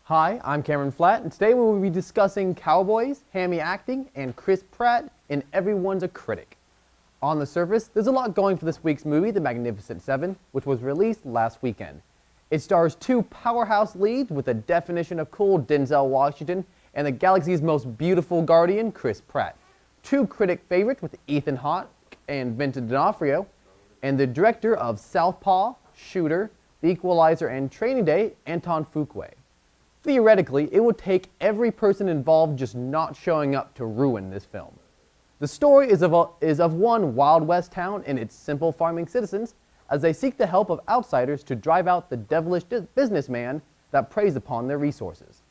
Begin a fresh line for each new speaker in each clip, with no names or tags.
Hi, I'm Cameron Flatt, and today we will be discussing cowboys, hammy acting, and Chris Pratt in Everyone's a Critic. On the surface, there's a lot going for this week's movie, The Magnificent Seven, which was released last weekend. It stars two powerhouse leads with the definition of cool, Denzel Washington, and the galaxy's most beautiful guardian, Chris Pratt. Two critic favorites with Ethan Hawke and Vincent D'Onofrio, and the director of Southpaw, Shooter, The Equalizer, and Training Day, Anton Fuqua. Theoretically, it would take every person involved just not showing up to ruin this film. The story is of one Wild West town and its simple farming citizens as they seek the help of outsiders to drive out the devilish businessman that preys upon their resources.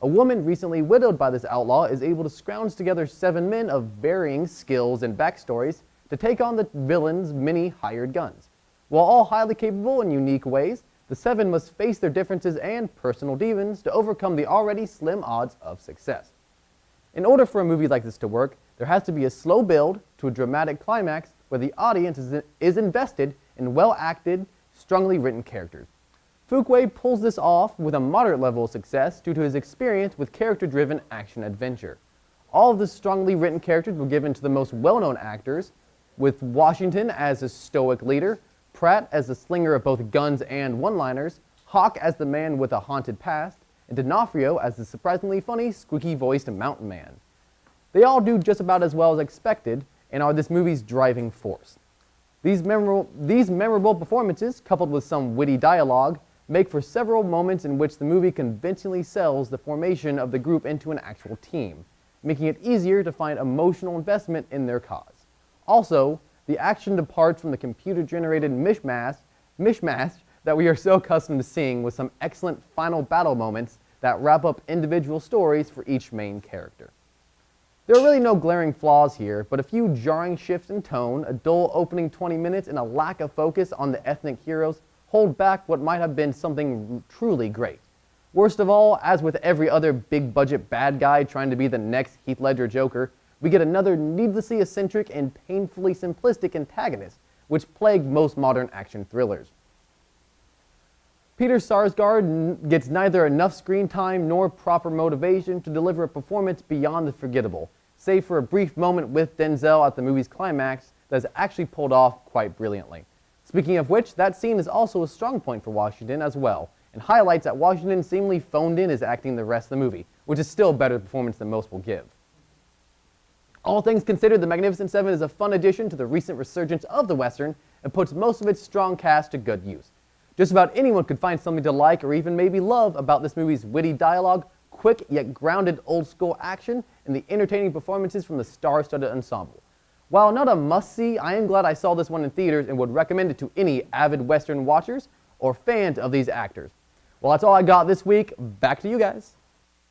A woman recently widowed by this outlaw is able to scrounge together 7 men of varying skills and backstories to take on the villain's many hired guns. While all highly capable in unique ways, the 7 must face their differences and personal demons to overcome the already slim odds of success. In order for a movie like this to work, there has to be a slow build to a dramatic climax where the audience is invested in well-acted, strongly written characters. Fuqua pulls this off with a moderate level of success due to his experience with character-driven action-adventure. All of the strongly written characters were given to the most well-known actors, with Washington as a stoic leader, Pratt as the slinger of both guns and one-liners, Hawke as the man with a haunted past, and D'Onofrio as the surprisingly funny, squeaky-voiced mountain man. They all do just about as well as expected and are this movie's driving force. These memorable performances, coupled with some witty dialogue, make for several moments in which the movie convincingly sells the formation of the group into an actual team, making it easier to find emotional investment in their cause. Also, the action departs from the computer-generated mishmash that we are so accustomed to seeing, with some excellent final battle moments that wrap up individual stories for each main character. There are really no glaring flaws here, but a few jarring shifts in tone, a dull opening 20 minutes, and a lack of focus on the ethnic heroes hold back what might have been something truly great. Worst of all, as with every other big-budget bad guy trying to be the next Heath Ledger Joker, we get another needlessly eccentric and painfully simplistic antagonist, which plague most modern action thrillers. Peter Sarsgaard gets neither enough screen time nor proper motivation to deliver a performance beyond the forgettable, save for a brief moment with Denzel at the movie's climax that is actually pulled off quite brilliantly. Speaking of which, that scene is also a strong point for Washington as well, and highlights that Washington seemingly phoned in his acting the rest of the movie, which is still a better performance than most will give. All things considered, The Magnificent Seven is a fun addition to the recent resurgence of the Western and puts most of its strong cast to good use. Just about anyone could find something to like or even maybe love about this movie's witty dialogue, quick yet grounded old-school action, and the entertaining performances from the star-studded ensemble. While not a must-see, I am glad I saw this one in theaters and would recommend it to any avid Western watchers or fans of these actors. Well, that's all I got this week. Back to you guys.